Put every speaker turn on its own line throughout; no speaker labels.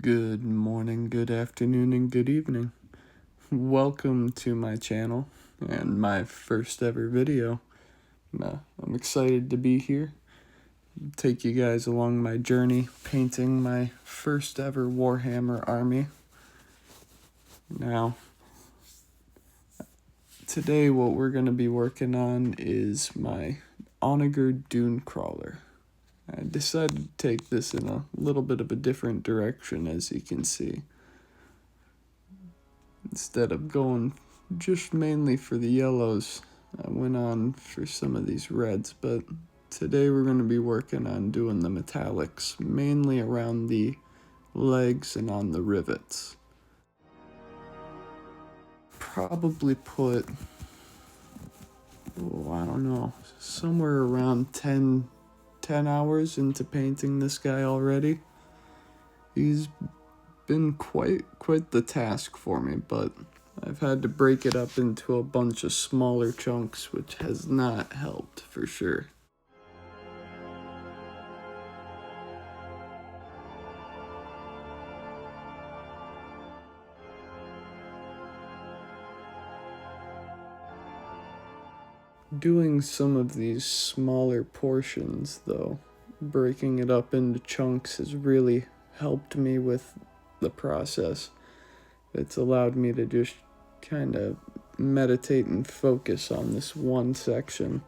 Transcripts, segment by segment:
Good morning, good afternoon, and good evening. Welcome to my channel and my first ever video. I'm excited to be here, take you guys along my journey painting my first ever Warhammer army. Now, today what we're going to be working on is my Onager Dunecrawler. I decided to take this in a little bit of a different direction, as you can see. Instead of going just mainly for the yellows, I went on for some of these reds, but today we're going to be working on doing the metallics, mainly around the legs and on the rivets. Probably put, I don't know, somewhere around 10 hours into painting this guy already. He's been quite the task for me, but I've had to break it up into a bunch of smaller chunks, which has not helped for sure. Doing some of these smaller portions, though, breaking it up into chunks has really helped me with the process. It's allowed me to just kind of meditate and focus on this one section.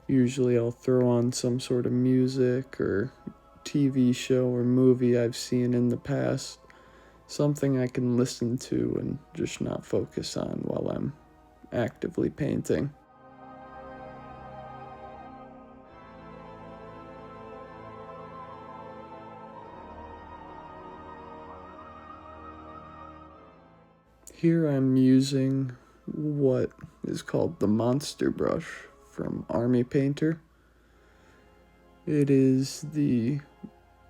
Usually I'll throw on some sort of music or TV show or movie I've seen in the past, something I can listen to and just not focus on while I'm actively painting. Here I'm using what is called the Monster Brush from Army Painter. It is the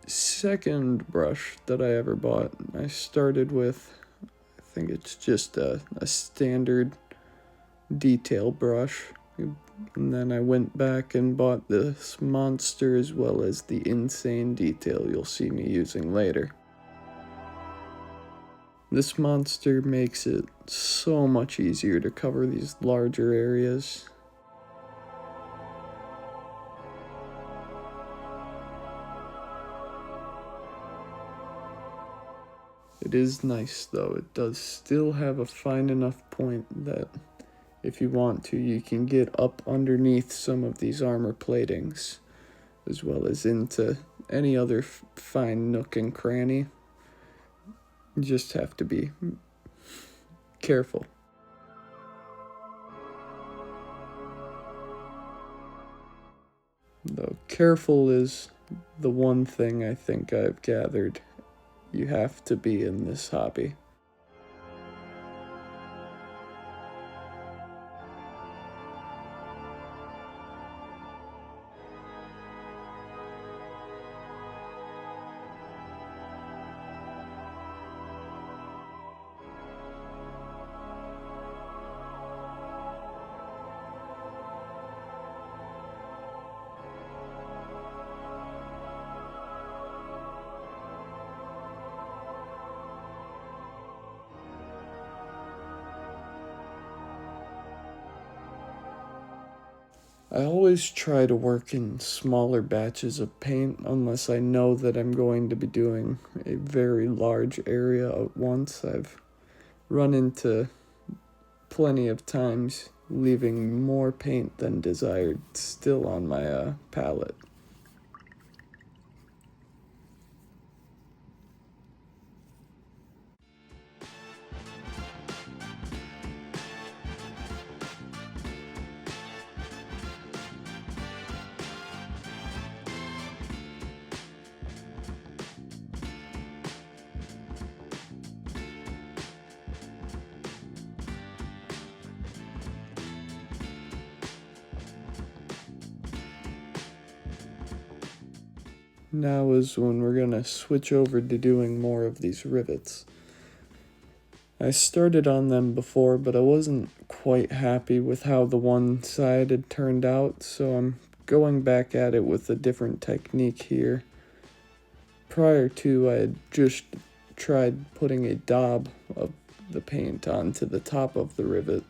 second brush that I ever bought. I started with, I think it's just a standard detail brush, and then I went back and bought this Monster as well as the Insane Detail you'll see me using later. This Monster makes it so much easier to cover these larger areas. It is nice though, it does still have a fine enough point that if you want to, you can get up underneath some of these armor platings, as well as into any other fine nook and cranny. You just have to be careful. Though careful is the one thing I think I've gathered you have to be in this hobby. I always try to work in smaller batches of paint unless I know that I'm going to be doing a very large area at once. I've run into plenty of times leaving more paint than desired still on my palette. Now is when we're going to switch over to doing more of these rivets. I started on them before, but I wasn't quite happy with how the one side had turned out, so I'm going back at it with a different technique here. Prior to, I had just tried putting a daub of the paint onto the top of the rivet,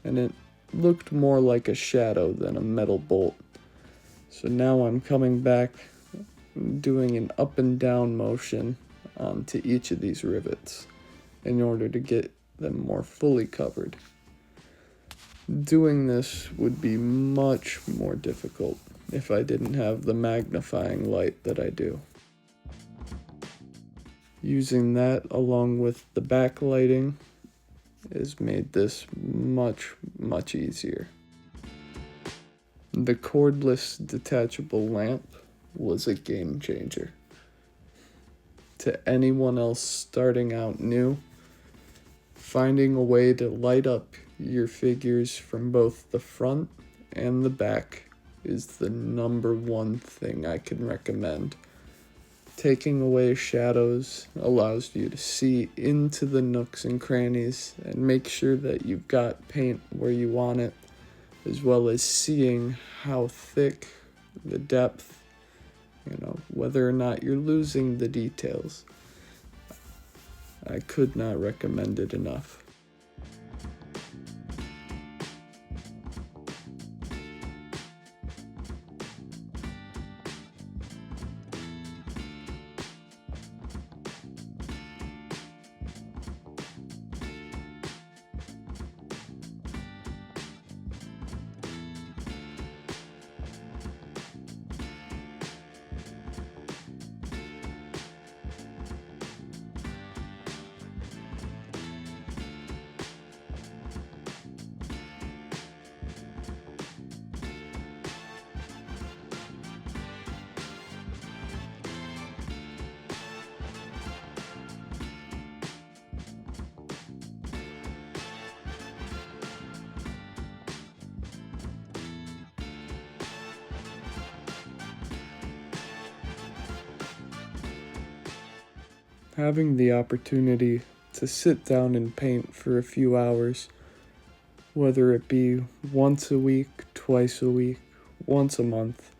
and it looked more like a shadow than a metal bolt. So now I'm coming back, doing an up and down motion onto each of these rivets in order to get them more fully covered. Doing this would be much more difficult if I didn't have the magnifying light that I do. Using that along with the backlighting has made this much easier. The cordless detachable lamp was a game changer. To anyone else starting out new, finding a way to light up your figures from both the front and the back is the number one thing I can recommend. Taking away shadows allows you to see into the nooks and crannies and make sure that you've got paint where you want it, as well as seeing how thick, the depth, whether or not you're losing the details. I could not recommend it enough. Having the opportunity to sit down and paint for a few hours, whether it be once a week, twice a week, once a month,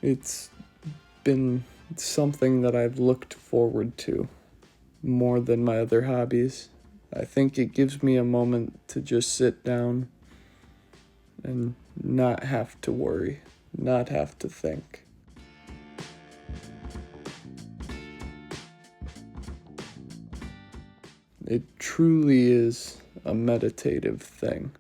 it's been something that I've looked forward to more than my other hobbies. I think it gives me a moment to just sit down and not have to worry, not have to think. It truly is a meditative thing.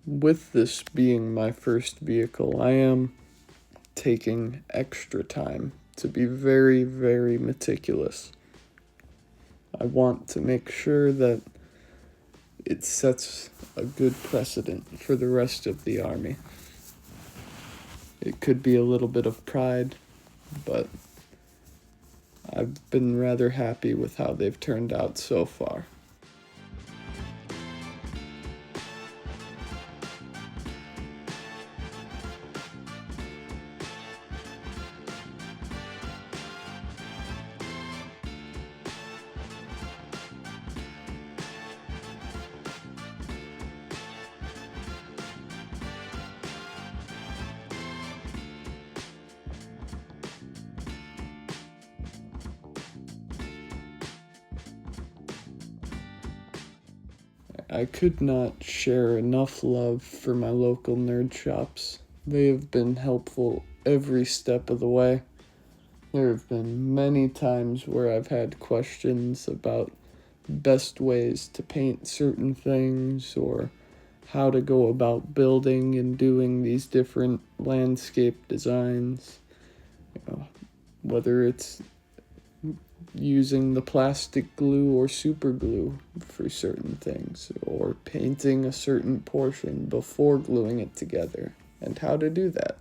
With this being my first vehicle, I am taking extra time to be very, very meticulous. I want to make sure that it sets a good precedent for the rest of the army. It could be a little bit of pride, but I've been rather happy with how they've turned out so far. I could not share enough love for my local nerd shops. They have been helpful every step of the way. There have been many times where I've had questions about best ways to paint certain things or how to go about building and doing these different landscape designs. Whether it's using the plastic glue or super glue for certain things, or painting a certain portion before gluing it together, and how to do that.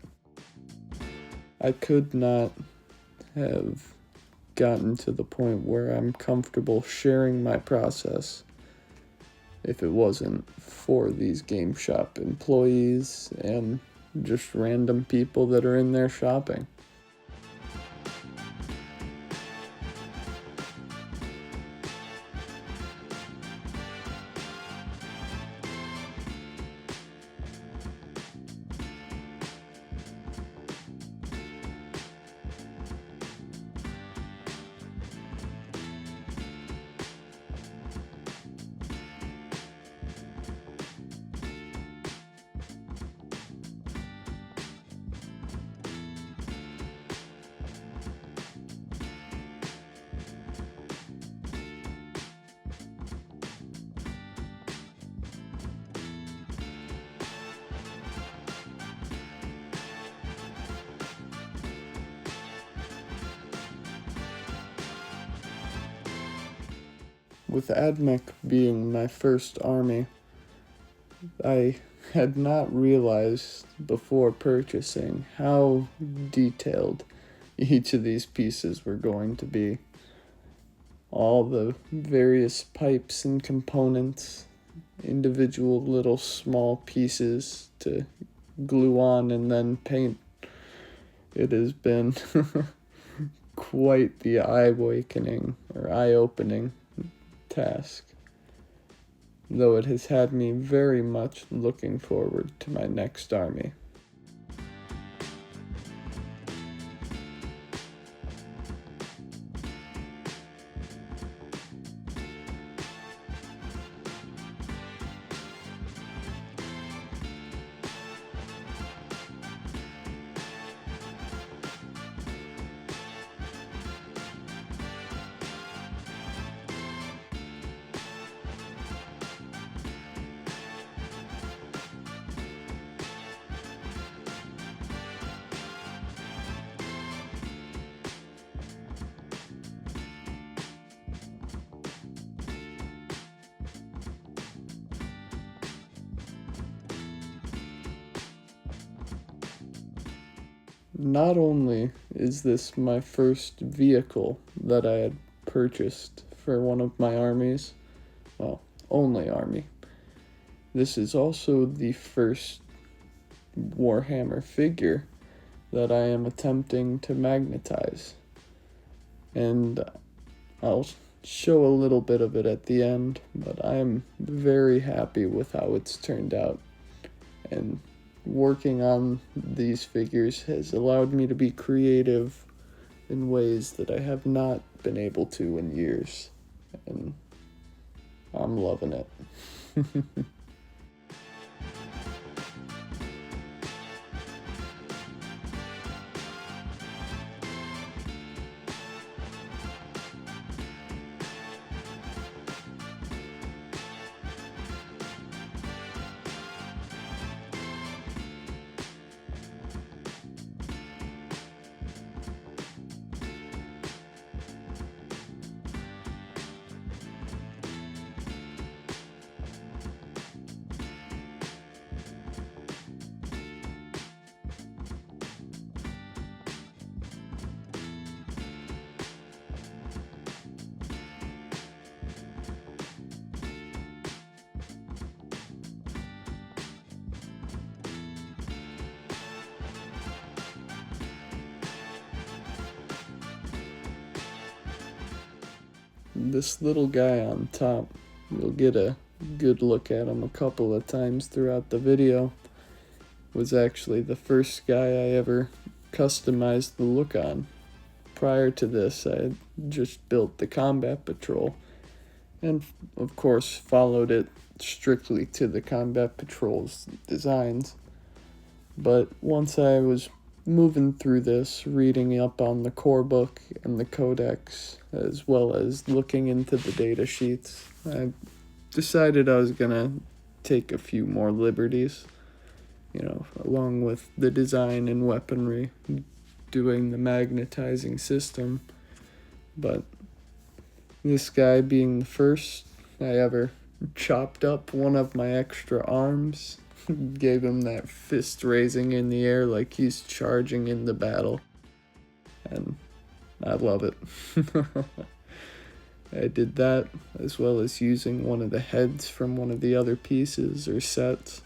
I could not have gotten to the point where I'm comfortable sharing my process if it wasn't for these game shop employees and just random people that are in there shopping. With AdMech being my first army, I had not realized before purchasing how detailed each of these pieces were going to be. All the various pipes and components, individual little small pieces to glue on and then paint. It has been quite the eye-awakening or eye-opening task, though it has had me very much looking forward to my next army. Not only is this my first vehicle that I had purchased for one of my armies, well, only army, this is also the first Warhammer figure that I am attempting to magnetize. And I'll show a little bit of it at the end, but I am very happy with how it's turned out. And working on these figures has allowed me to be creative in ways that I have not been able to in years, and I'm loving it. This little guy on top, you'll get a good look at him a couple of times throughout the video, was actually the first guy I ever customized the look on. Prior to this, I had just built the combat patrol, and of course followed it strictly to the combat patrol's designs. But once I was moving through this, reading up on the core book and the codex, as well as looking into the data sheets, I decided I was gonna take a few more liberties, along with the design and weaponry, doing the magnetizing system. But This guy being the first I ever chopped up one of my extra arms, gave him that fist raising in the air like he's charging in the battle. And I love it. I did that, as well as using one of the heads from one of the other pieces or sets.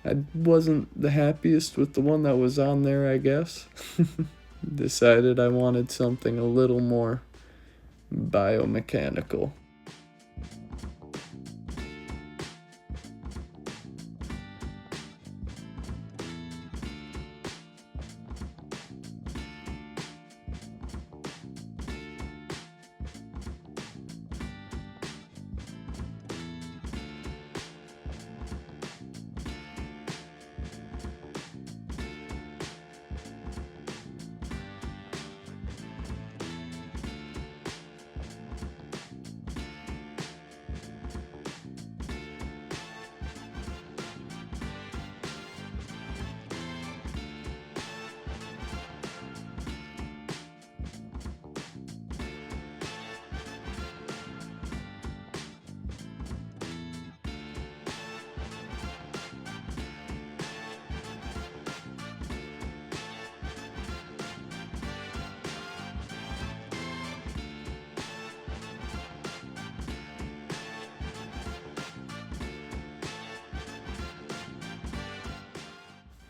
I wasn't the happiest with the one that was on there, I guess. Decided I wanted something a little more biomechanical.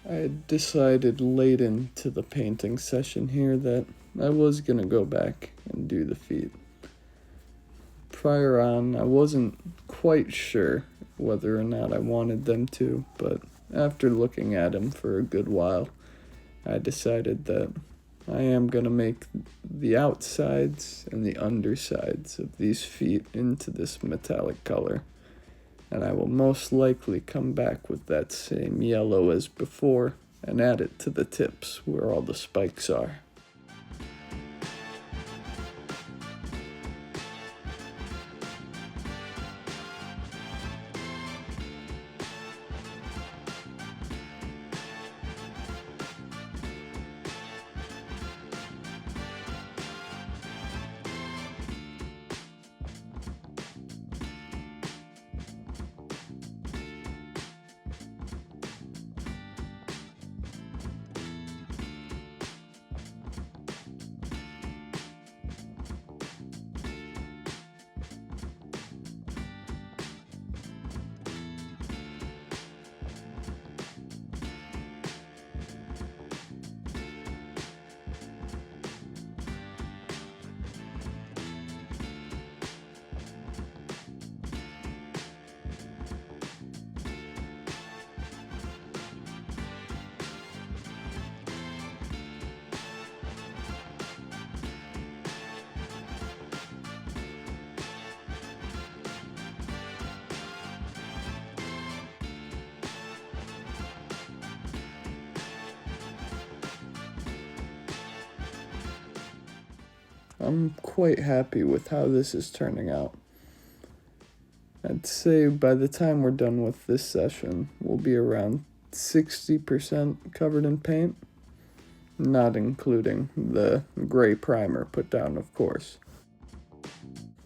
I had decided late into the painting session here that I was going to go back and do the feet. Prior on, I wasn't quite sure whether or not I wanted them to, but after looking at them for a good while, I decided that I am going to make the outsides and the undersides of these feet into this metallic color. And I will most likely come back with that same yellow as before and add it to the tips where all the spikes are. I'm quite happy with how this is turning out. I'd say by the time we're done with this session, we'll be around 60% covered in paint, not including the gray primer put down, of course.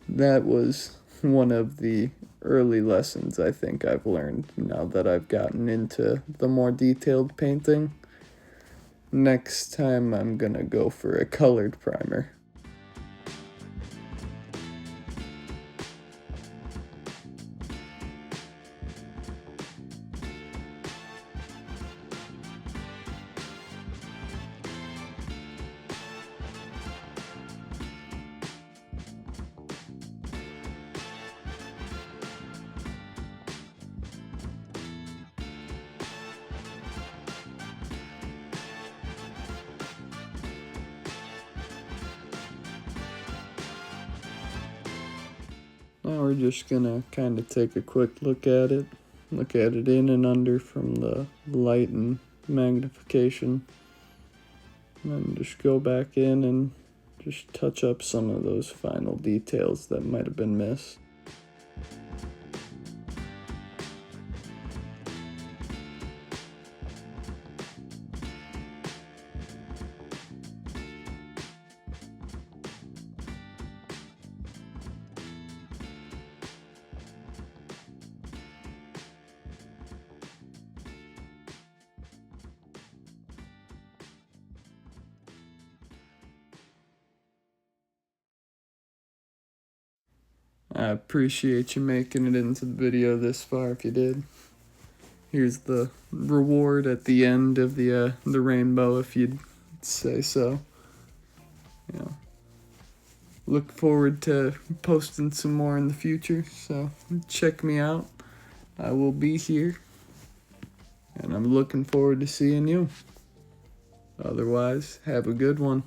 That was one of the early lessons I think I've learned now that I've gotten into the more detailed painting. Next time I'm gonna go for a colored primer. Now we're just gonna kind of take a quick look at it in and under from the light and magnification, and then just go back in and just touch up some of those final details that might have been missed. I appreciate you making it into the video this far if you did. Here's the reward at the end of the rainbow, if you'd say so. You know, look forward to posting some more in the future, so check me out. I will be here, and I'm looking forward to seeing you. Otherwise, have a good one.